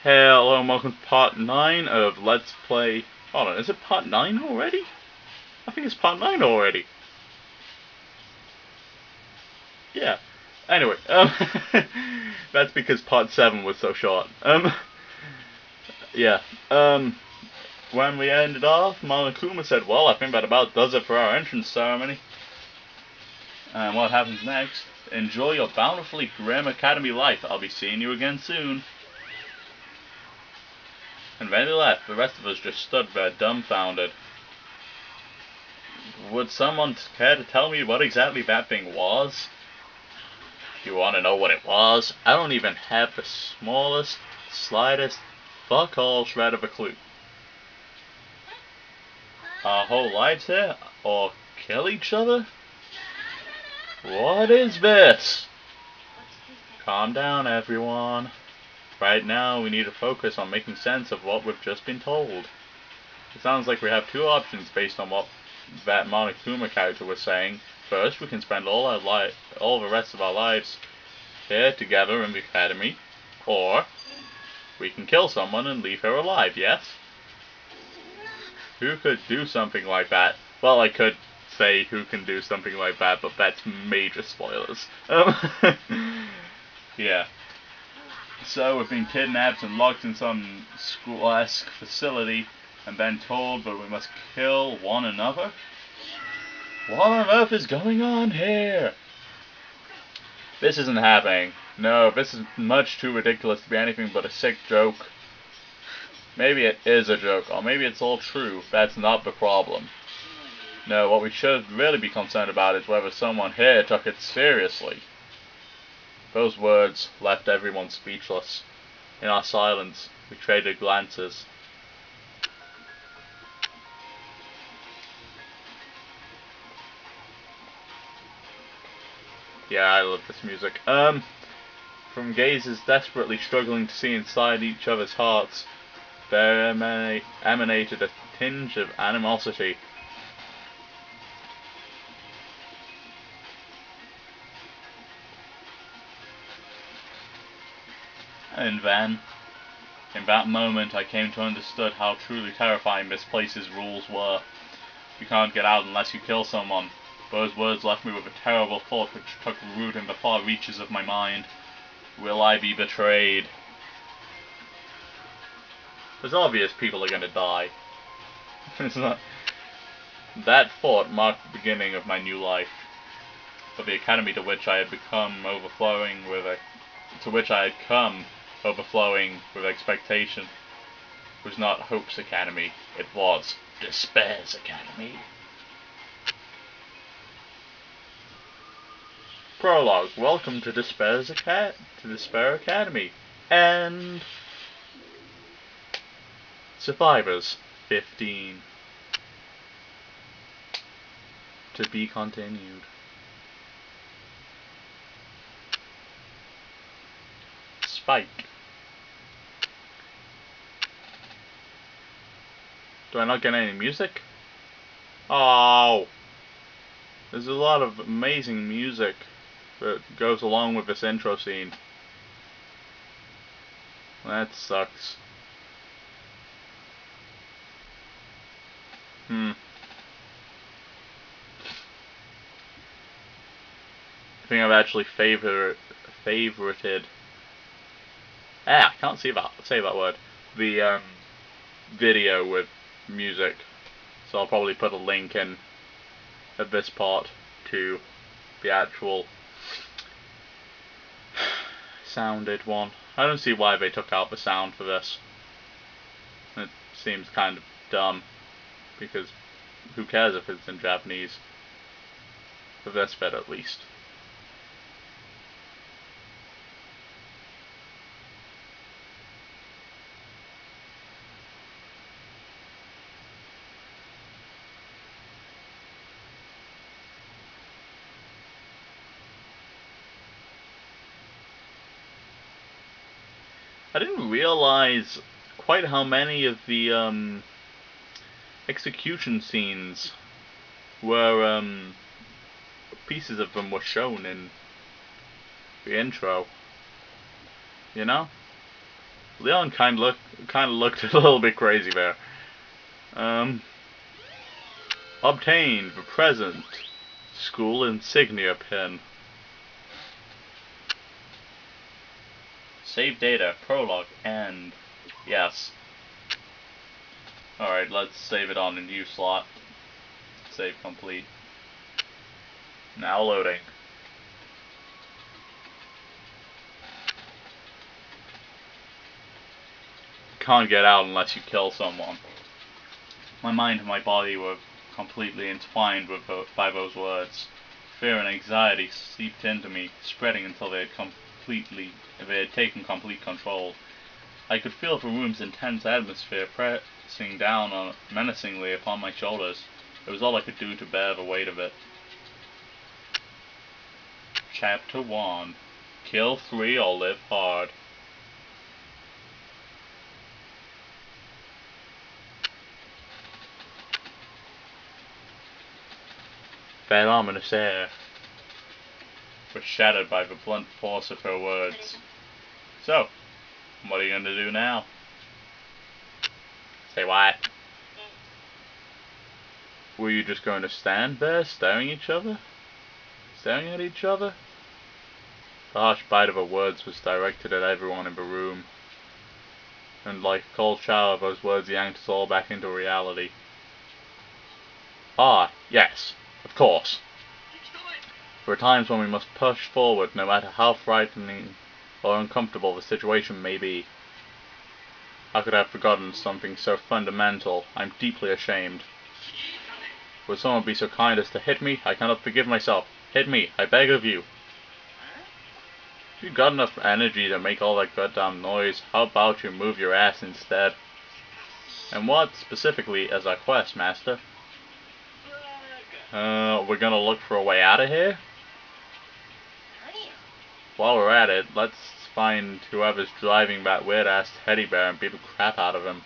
Hello and welcome to part 9 of Let's Play... Hold on, is it part 9 already? I think it's part 9 already. Yeah. Anyway, that's because part 7 was so short. Yeah. When we ended off, Monokuma said, well, I think that about does it for our entrance ceremony. And what happens next? Enjoy your bountifully grim academy life. I'll be seeing you again soon. And then he left. The rest of us just stood there dumbfounded. Would someone care to tell me what exactly that thing was? You want to know what it was? I don't even have the smallest, slightest, fuck all shred of a clue. Our whole lives here? Or kill each other? What is this? Calm down, everyone. Right now, we need to focus on making sense of what we've just been told. It sounds like we have two options based on what that Monokuma character was saying. First, we can spend all the rest of our lives here together in the academy, or we can kill someone and leave her alive, yes? Who could do something like that? Well, I could say who can do something like that, but that's major spoilers. Yeah. So we've been kidnapped and locked in some school-esque facility, and then told that we must kill one another? What on earth is going on here? This isn't happening. No, this is much too ridiculous to be anything but a sick joke. Maybe it is a joke, or maybe it's all true. That's not the problem. No, what we should really be concerned about is whether someone here took it seriously. Those words left everyone speechless. In our silence, we traded glances. Yeah, I love this music. From gazes desperately struggling to see inside each other's hearts, there emanated a tinge of animosity. And then, in that moment, I came to understand how truly terrifying this place's rules were. You can't get out unless you kill someone. Those words left me with a terrible thought which took root in the far reaches of my mind. Will I be betrayed? It's obvious people are gonna die. It's not... That thought marked the beginning of my new life. But the academy to which I had come overflowing with expectation was not Hope's Academy, it was Despair's Academy. Prologue. Welcome to Despair Academy. And survivors 15. To be continued. Spike. Do I not get any music? Oh, there's a lot of amazing music that goes along with this intro scene. That sucks. I think I've actually favorited. I can't say that word. The video with music. So I'll probably put a link in at this part to the actual sounded one. I don't see why they took out the sound for this. It seems kind of dumb, because who cares if it's in Japanese? For this bit at least. I didn't realize quite how many of the execution scenes were pieces of them were shown in the intro. You know? Leon kind of looked a little bit crazy there. Obtained the present school insignia pin. Save data, prologue, end. Yes. Alright, let's save it on a new slot. Save complete. Now loading. Can't get out unless you kill someone. My mind and my body were completely entwined by those words. Fear and anxiety seeped into me, spreading until they had taken complete control. I could feel the room's intense atmosphere pressing down menacingly upon my shoulders. It was all I could do to bear the weight of it. Chapter 1. Kill 3 or live hard. That ominous air was shattered by the blunt force of her words. So, what are you going to do now? Say what? Were you just going to stand there, staring at each other? The harsh bite of her words was directed at everyone in the room, and like a cold shower, those words yanked us all back into reality. Ah, yes, of course. There are times when we must push forward, no matter how frightening or uncomfortable the situation may be. How could I have forgotten something so fundamental? I'm deeply ashamed. Would someone be so kind as to hit me? I cannot forgive myself. Hit me, I beg of you. If you've got enough energy to make all that goddamn noise, how about you move your ass instead? And what, specifically, is our quest, Master? We're gonna look for a way out of here? While we're at it, let's find whoever's driving that weird-ass teddy bear and beat the crap out of him.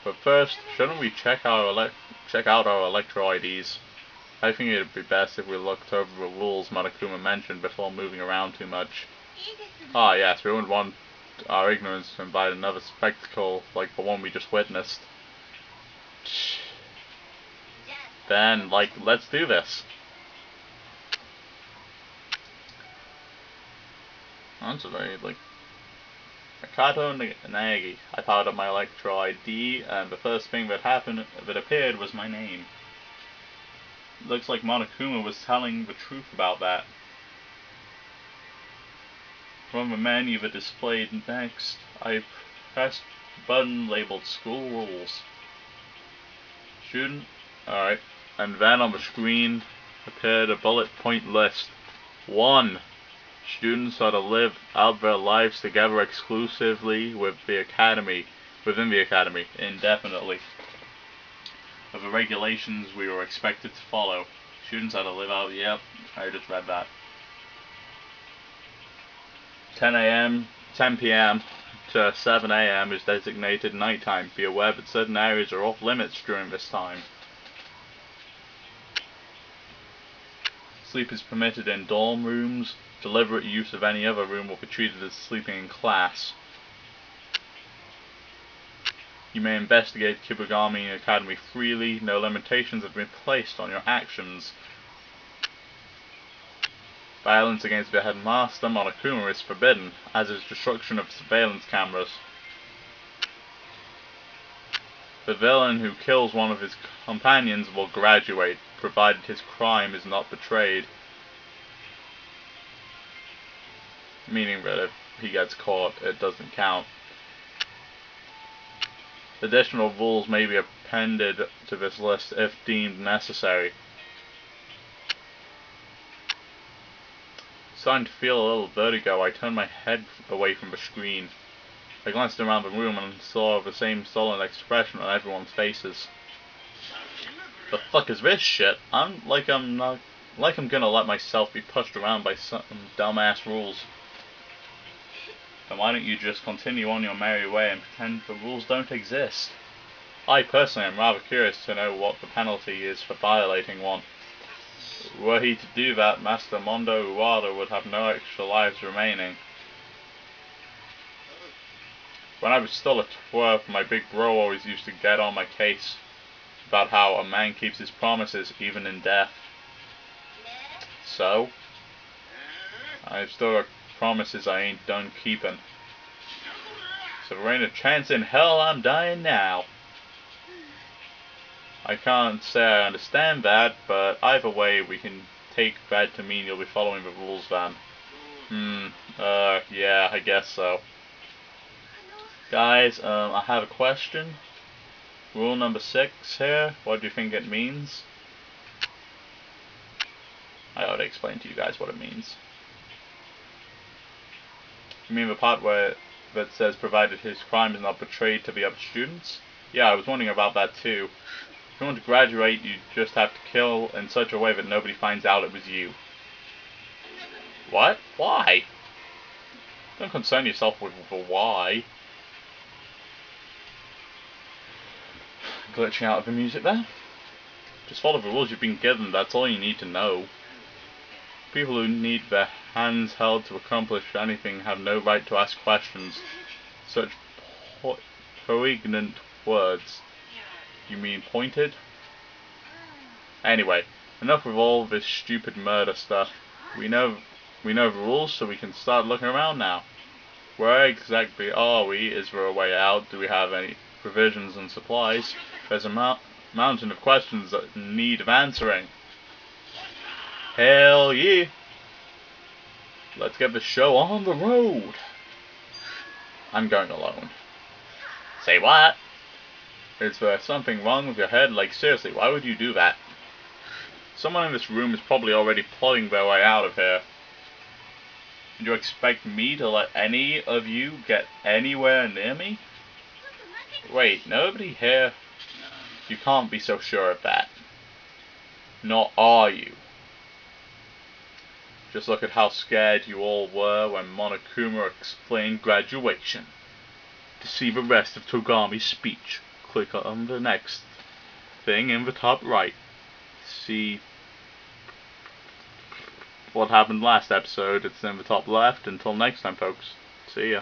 But first, shouldn't we check out our Electro IDs? I think it'd be best if we looked over the rules Monokuma mentioned before moving around too much. Ah yes, we wouldn't want our ignorance to invite another spectacle like the one we just witnessed. Then, let's do this. That's a very, Makato Nagi. I powered up my Electro ID, and the first thing that appeared was my name. Looks like Monokuma was telling the truth about that. From the menu that displayed next, I pressed the button labeled School Rules. Student, alright, and then on the screen appeared a bullet point list. 1. Students are to live out their lives together exclusively within the academy, indefinitely. Of the regulations we were expected to follow. Students are to live out, yep, I just read that. 10 p.m. to 7 a.m. is designated nighttime. Be aware that certain areas are off limits during this time. Sleep is permitted in dorm rooms. Deliberate use of any other room will be treated as sleeping in class. You may investigate Kibugami Academy freely. No limitations have been placed on your actions. Violence against the headmaster, Monokuma, is forbidden, as is destruction of surveillance cameras. The villain who kills one of his companions will graduate, provided his crime is not betrayed. Meaning that if he gets caught, it doesn't count. Additional rules may be appended to this list if deemed necessary. Starting to feel a little vertigo, I turned my head away from the screen. I glanced around the room and saw the same sullen expression on everyone's faces. The fuck is this shit? I'm gonna let myself be pushed around by some dumbass rules. Then why don't you just continue on your merry way and pretend the rules don't exist? I personally am rather curious to know what the penalty is for violating one. Were he to do that, Master Mondo Uwada would have no extra lives remaining. when I was still a twerp, my big bro always used to get on my case about how a man keeps his promises even in death. So, I've still got promises I ain't done keeping. So there ain't a chance in hell I'm dying now. I can't say I understand that, but either way we can take that to mean you'll be following the rules then. Yeah, I guess so. Guys, I have a question. Rule number 6 here, what do you think it means? I ought to explain to you guys what it means. You mean the part where that says provided his crime is not betrayed to the other students? Yeah, I was wondering about that too. If you want to graduate, you just have to kill in such a way that nobody finds out it was you. What? Why? Don't concern yourself with the why. Glitching out of the music there. Just follow the rules you've been given, that's all you need to know. People who need their hands held to accomplish anything have no right to ask questions. Such poignant words. You mean pointed? Anyway, enough with all this stupid murder stuff. We know the rules, so we can start looking around now. Where exactly are we? Is there a way out? Do we have any provisions and supplies? There's a mountain of questions that need answering. Hell yeah! Let's get the show on the road! I'm going alone. Say what? Is there something wrong with your head? Like, seriously, why would you do that? Someone in this room is probably already plotting their way out of here. Do you expect me to let any of you get anywhere near me? Wait, nobody here? You can't be so sure of that. Nor are you. Just look at how scared you all were when Monokuma explained graduation. To see the rest of Togami's speech, click on the next thing in the top right. See what happened last episode, it's in the top left. Until next time, folks. See ya.